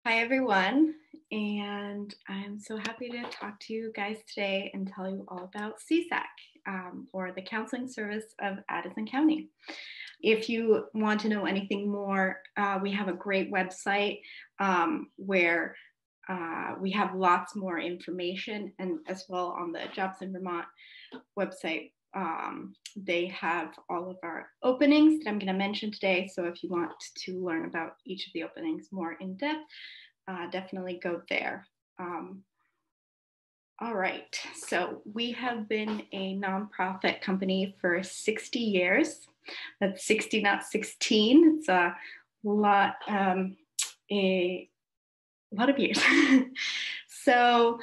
Hi, everyone, and I'm so happy to talk to you guys today and tell you all about CSAC, or the Counseling Service of Addison County. If you want to know anything more, we have a great website where we have lots more information, and as well on the Jobs in Vermont website, they have all of our openings that I'm going to mention today. So if you want to learn about each of the openings more in depth, definitely go there. All right, so we have been a nonprofit company for 60 years. That's 60, not 16. It's a lot of years. So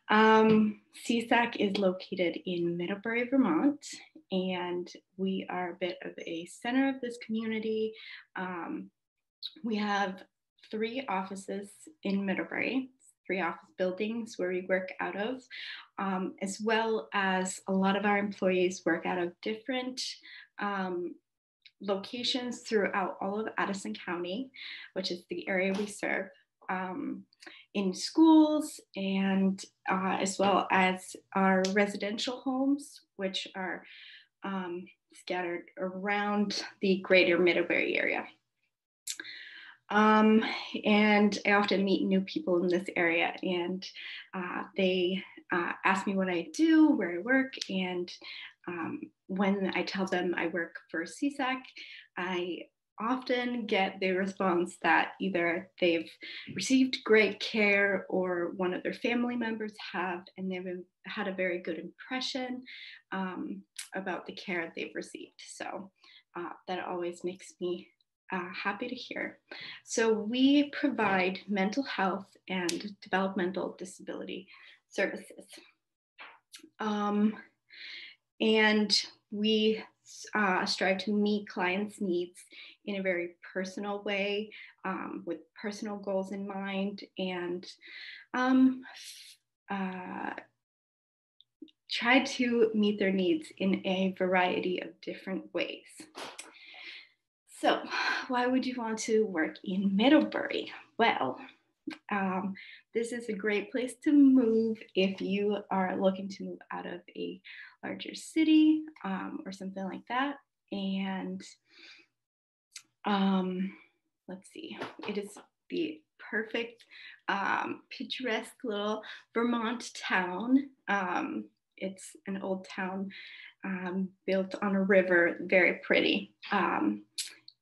CSAC is located in Middlebury, Vermont, and we are a bit of a center of this community. We have 3 offices in Middlebury, 3 office buildings where we work out of, as well as a lot of our employees work out of different locations throughout all of Addison County, which is the area we serve, in schools, and as well as our residential homes, which are scattered around the greater Middlebury area. And I often meet new people in this area, and they ask me what I do, where I work, and when I tell them I work for CSAC, I often get the response that either they've received great care or one of their family members have, and they've had a very good impression about the care they've received. So that always makes me happy to hear. So we provide mental health and developmental disability services. And we strive to meet clients' needs in a very personal way, with personal goals in mind, and try to meet their needs in a variety of different ways. So why would you want to work in Middlebury? Well, this is a great place to move if you are looking to move out of a larger city or something like that. And let's see, it is the perfect picturesque little Vermont town. It's an old town built on a river, very pretty.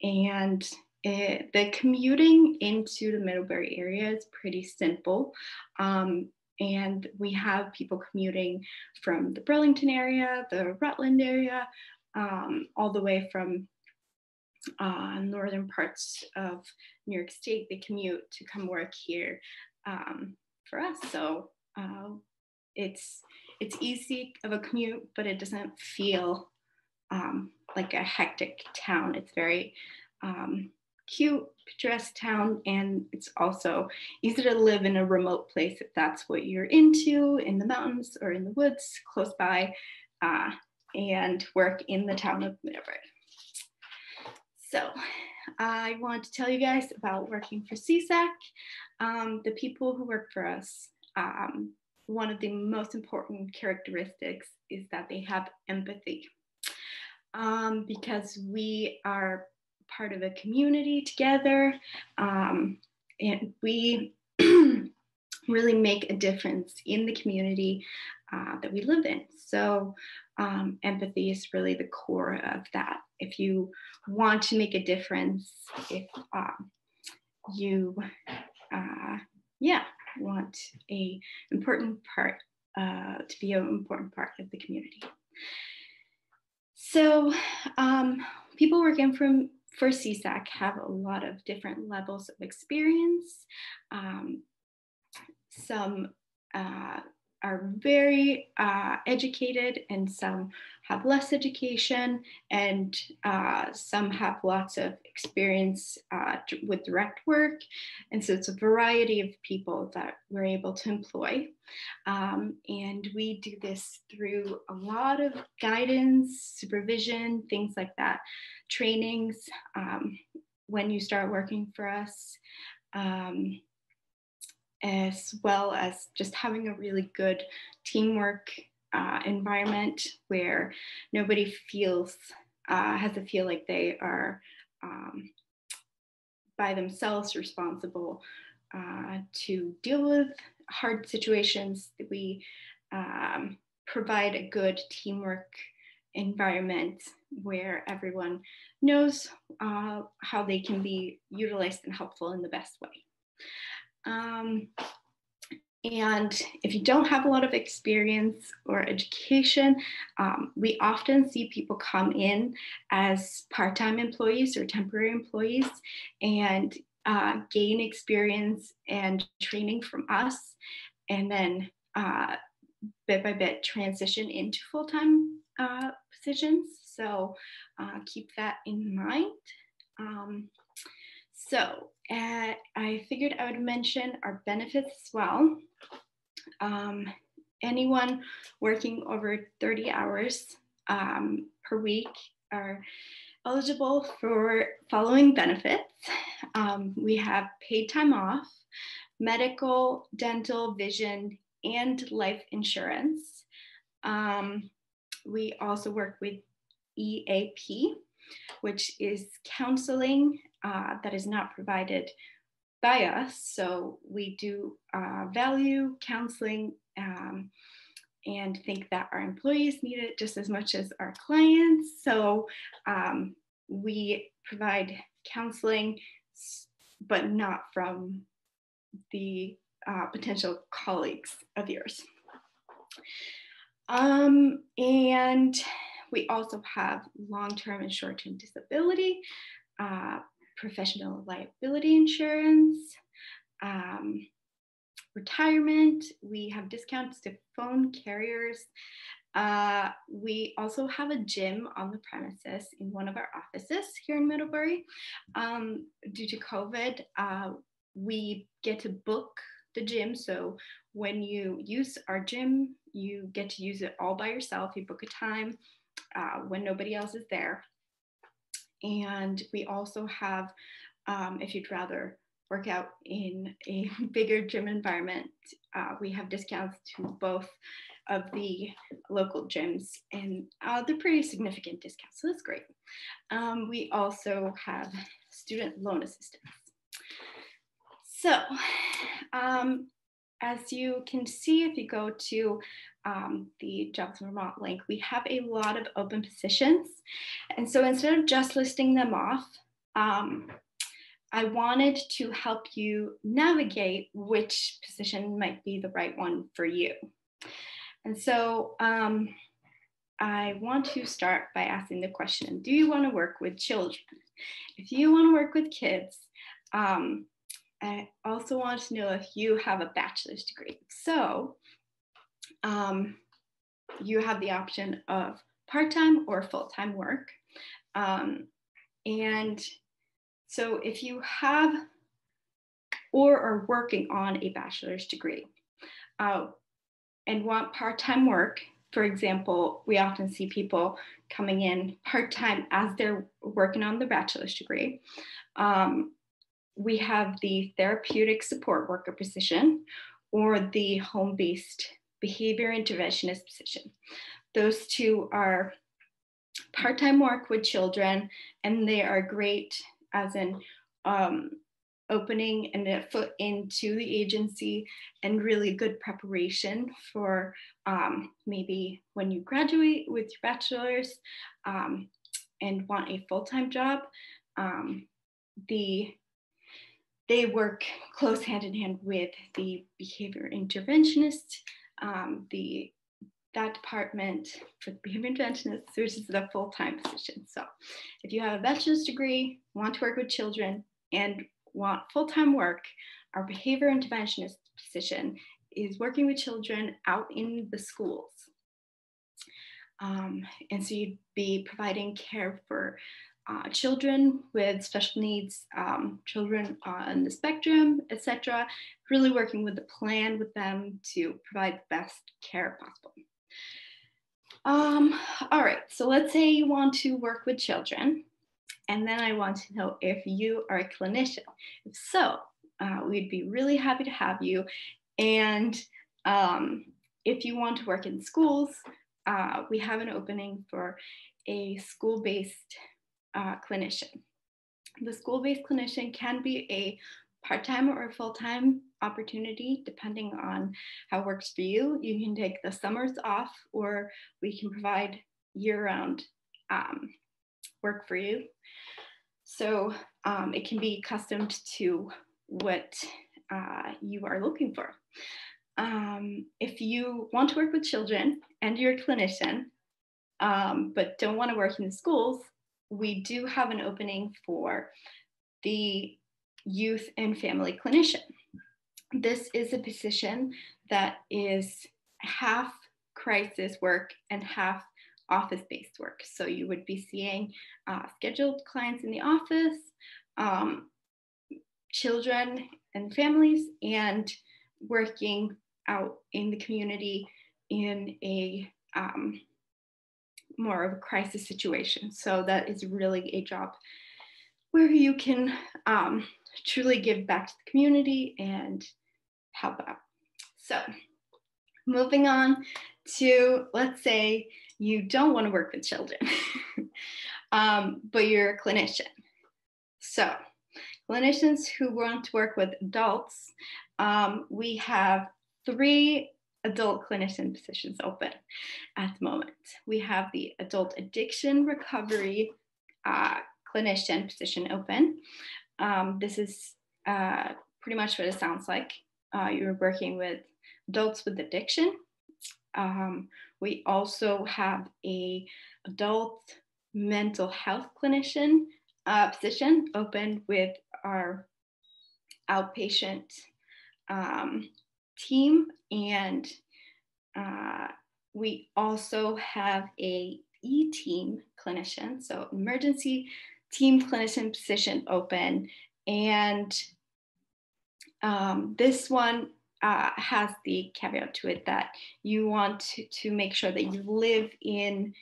And the commuting into the Middlebury area is pretty simple. And we have people commuting from the Burlington area, the Rutland area, all the way from northern parts of New York State. They commute to come work here for us. So it's easy of a commute, but it doesn't feel like a hectic town. It's very cute, picturesque town, and it's also easy to live in a remote place if that's what you're into, in the mountains or in the woods close by, and work in the town of Middlebury. So I want to tell you guys about working for CSAC. The people who work for us, one of the most important characteristics is that they have empathy. Because we are part of a community together, and we really make a difference in the community that we live in. So empathy is really the core of that. If you want to make a difference, if you want a important part to be an important part of the community. So people working for CSAC have a lot of different levels of experience. Some are very educated, and some have less education, and some have lots of experience with direct work. And so it's a variety of people that we're able to employ. And we do this through a lot of guidance, supervision, things like that, trainings when you start working for us. as well as just having a really good teamwork environment where nobody has to feel like they are by themselves responsible to deal with hard situations. We provide a good teamwork environment where everyone knows how they can be utilized and helpful in the best way. And if you don't have a lot of experience or education, we often see people come in as part-time employees or temporary employees and gain experience and training from us, and then bit by bit transition into full-time positions. So keep that in mind. I figured I would mention our benefits as well. Anyone working over 30 hours per week are eligible for following benefits. We have paid time off, medical, dental, vision, and life insurance. We also work with EAP, which is counseling that is not provided by us. So we do value counseling and think that our employees need it just as much as our clients. So we provide counseling, but not from the potential colleagues of yours. And we also have long-term and short-term disability, professional liability insurance, retirement. We have discounts to phone carriers. We also have a gym on the premises in one of our offices here in Middlebury. Due to COVID, we get to book the gym. So when you use our gym, you get to use it all by yourself. You book a time when nobody else is there. And we also have, if you'd rather work out in a bigger gym environment, we have discounts to both of the local gyms, and they're pretty significant discounts, so that's great. We also have student loan assistance. So as you can see, if you go to the Jobs in Vermont link, we have a lot of open positions. And so instead of just listing them off, I wanted to help you navigate which position might be the right one for you. And so I want to start by asking the question, do you want to work with children? If you want to work with kids, I also want to know if you have a bachelor's degree. So you have the option of part-time or full-time work. And so if you have or are working on a bachelor's degree and want part-time work, for example, we often see people coming in part-time as they're working on their bachelor's degree. We have the therapeutic support worker position or the home-based behavior interventionist position. Those two are part-time work with children, and they are great as in opening and a foot into the agency and really good preparation for maybe when you graduate with your bachelor's and want a full-time job. They work close hand in hand with the behavior interventionist, that department for the behavior interventionist, which is the full-time position. So if you have a bachelor's degree, want to work with children, and want full-time work, our behavior interventionist position is working with children out in the schools. And so you'd be providing care for children with special needs, children on the spectrum, etc., really working with the plan with them to provide the best care possible. All right, so let's say you want to work with children, and then I want to know if you are a clinician. If so, we'd be really happy to have you. And if you want to work in schools, we have an opening for a school-based clinician. The school-based clinician can be a part-time or a full-time opportunity, depending on how it works for you. You can take the summers off, or we can provide year-round work for you. So it can be customed to what you are looking for. If you want to work with children and you're a clinician, but don't want to work in the schools, we do have an opening for the youth and family clinician. This is a position that is half crisis work and half office-based work. So you would be seeing scheduled clients in the office, children and families, and working out in the community in a more of a crisis situation. So that is really a job where you can truly give back to the community and help out. So moving on to, let's say you don't want to work with children, but you're a clinician. So clinicians who want to work with adults, we have 3 adult clinician positions open at the moment. We have the adult addiction recovery clinician position open. This is pretty much what it sounds like. You're working with adults with addiction. We also have a adult mental health clinician position open with our outpatient team, and we also have a E-team clinician, so emergency team clinician position open, and this one has the caveat to it that you want to make sure that you live in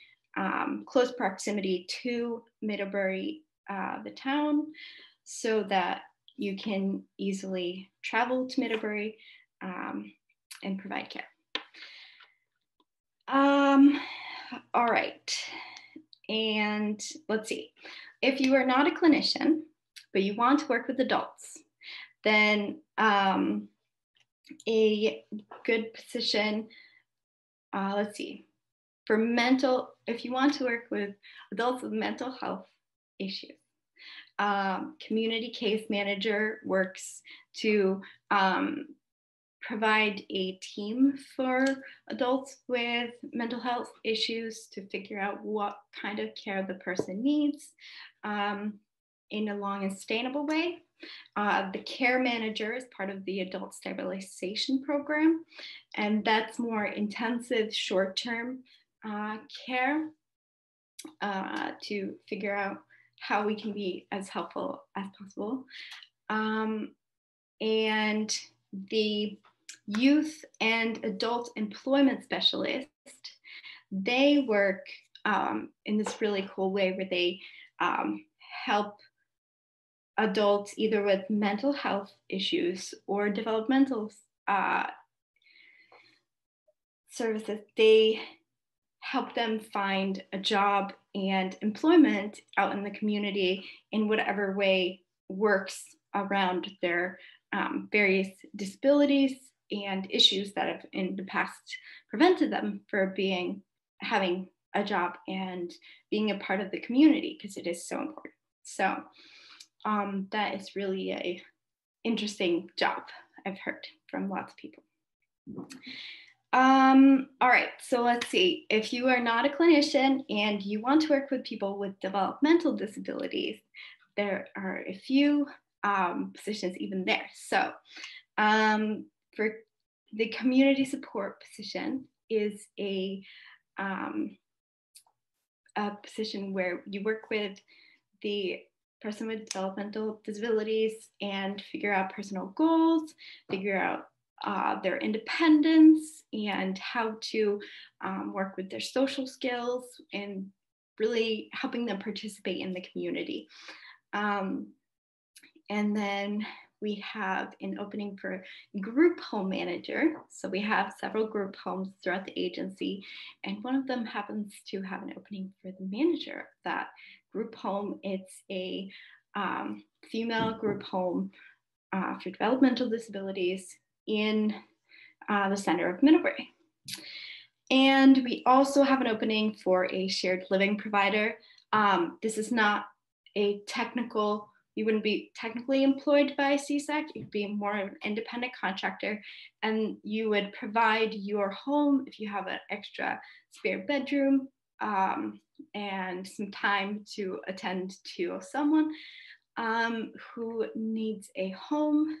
close proximity to Middlebury, the town, so that you can easily travel to Middlebury and provide care. All right, and let's see. If you are not a clinician, but you want to work with adults, then a good position, let's see, for if you want to work with adults with mental health issues, community case manager works to provide a team for adults with mental health issues to figure out what kind of care the person needs in a long and sustainable way. The care manager is part of the adult stabilization program, and that's more intensive short-term care to figure out how we can be as helpful as possible. And the youth and adult employment specialist, they work in this really cool way where they help adults either with mental health issues or developmental services. They help them find a job and employment out in the community in whatever way works around their various disabilities and issues that have in the past prevented them from having a job and being a part of the community, because it is so important. So that is really an interesting job, I've heard from lots of people. All right, so let's see. If you are not a clinician and you want to work with people with developmental disabilities, there are a few positions even there. So for the community support position is a position where you work with the person with developmental disabilities and figure out personal goals, figure out their independence and how to work with their social skills and really helping them participate in the community. And then we have an opening for group home manager. So we have several group homes throughout the agency, and one of them happens to have an opening for the manager of that group home. It's a female group home for developmental disabilities in the center of Middlebury. And we also have an opening for a shared living provider. This is not a technical, you wouldn't be technically employed by CSEC, you'd be more of an independent contractor, and you would provide your home if you have an extra spare bedroom and some time to attend to someone who needs a home,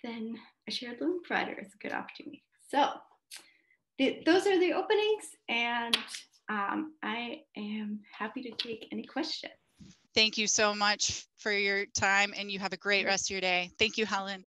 then a shared living provider is a good opportunity. So those are the openings, and I am happy to take any questions. Thank you so much for your time, and you have a great rest of your day. Thank you, Helen.